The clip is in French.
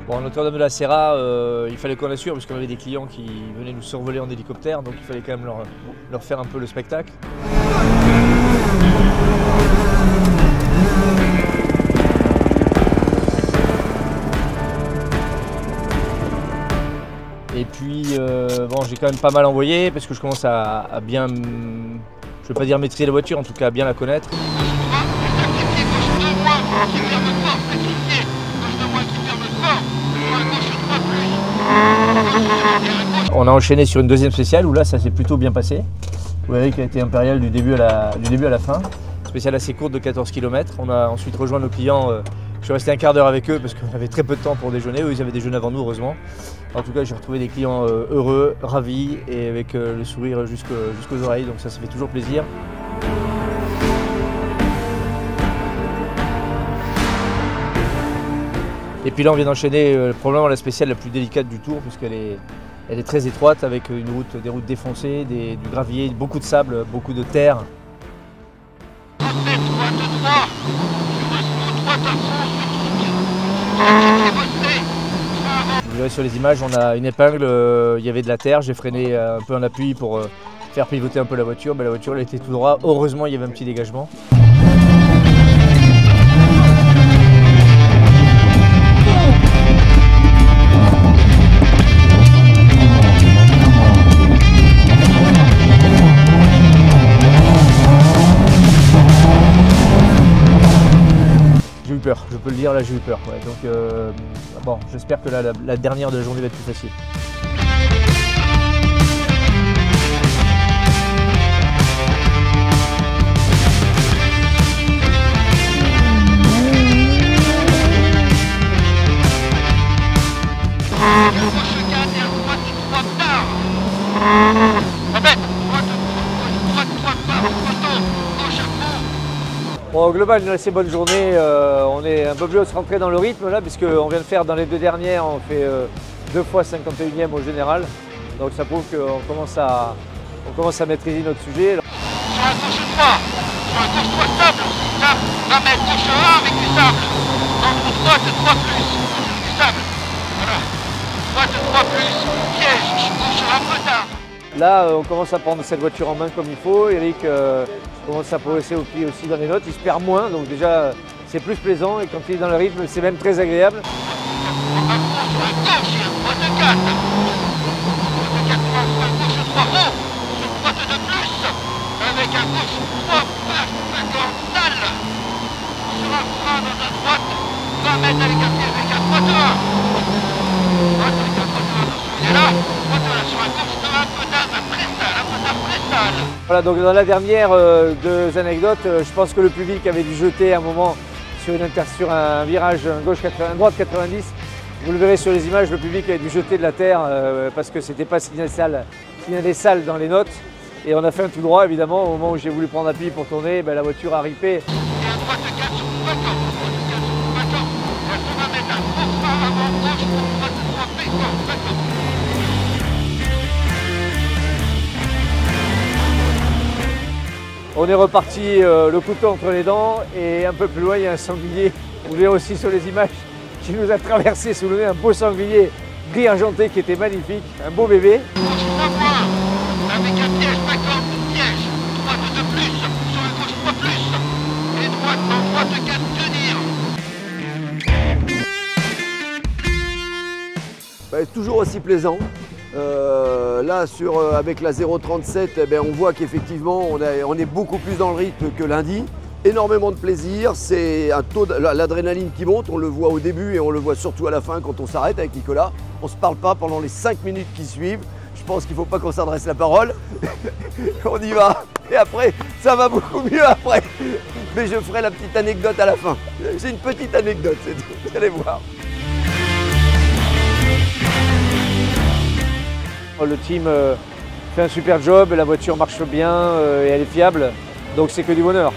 Bon, Notre-Dame de la Serra, il fallait qu'on assure parce qu'on avait des clients qui venaient nous survoler en hélicoptère, donc il fallait quand même leur faire un peu le spectacle. Et puis, bon, j'ai quand même pas mal envoyé parce que je commence à bien, je ne veux pas dire maîtriser la voiture, en tout cas à bien la connaître. On a enchaîné sur une deuxième spéciale où là ça s'est plutôt bien passé. Vous voyez qu'elle a été impériale du début à la fin. Spéciale assez courte de 14 km. On a ensuite rejoint nos clients. Je suis resté un quart d'heure avec eux parce qu'on avait très peu de temps pour déjeuner. Eux ils avaient déjeuné avant nous heureusement. En tout cas j'ai retrouvé des clients heureux, ravis et avec le sourire jusqu'aux oreilles. Donc ça fait toujours plaisir. Et puis là on vient d'enchaîner probablement la spéciale la plus délicate du tour puisqu'elle est très étroite avec des routes défoncées, du gravier, beaucoup de sable, beaucoup de terre. Vous verrez sur les images, on a une épingle, il y avait de la terre, j'ai freiné un peu en appui pour faire pivoter un peu la voiture. Mais la voiture elle était tout droit, heureusement il y avait un petit dégagement. J'ai eu peur, je peux le dire, là j'ai eu peur. Ouais. Donc bon, j'espère que la dernière de la journée va être plus facile. Bon, au global, une assez bonne journée. On est un peu plus rentré dans le rythme là, puisqu'on vient de faire dans les deux dernières, on fait 2 fois 51e au général. Donc ça prouve qu'on commence à maîtriser notre sujet. Sur la gauche 3, sur la gauche 3 sable, 20 mètres, gauche 1 avec du sable. Entre droite 3 plus, du sable. Voilà. Droite 3 plus, piège, gauche un peu tard. Là, on commence à prendre cette voiture en main comme il faut. Eric commence à progresser au pied aussi dans les notes. Il se perd moins, donc déjà c'est plus plaisant. Et quand il est dans le rythme, c'est même très agréable. Voilà, donc dans la dernière, deux anecdotes, je pense que le public avait dû jeter un moment sur un virage un droite 90. Vous le verrez sur les images, le public avait dû jeter de la terre parce que c'était pas signalé sale dans les notes. Et on a fait un tout droit évidemment, au moment où j'ai voulu prendre appui pour tourner, ben, la voiture a ripé. On est reparti le couteau entre les dents et un peu plus loin il y a un sanglier. Vous verrez aussi sur les images qui nous a traversé sous le nez, un beau sanglier gris argenté qui était magnifique, un beau bébé. Avec un piège, d'accord, piège, droite de plus, sur la gauche 3 plus, et droite en droite 4 tenir. Toujours aussi plaisant. Là, avec la 037, eh ben, on voit qu'effectivement, on est beaucoup plus dans le rythme que lundi. Énormément de plaisir, c'est un taux l'adrénaline qui monte, on le voit au début et on le voit surtout à la fin quand on s'arrête avec Nicolas. On ne se parle pas pendant les 5 minutes qui suivent. Je pense qu'il ne faut pas qu'on s'adresse la parole. On y va. Et après, ça va beaucoup mieux après. Mais je ferai la petite anecdote à la fin. C'est une petite anecdote, c'est tout. Vous allez voir. Le team fait un super job, la voiture marche bien et elle est fiable, donc c'est que du bonheur.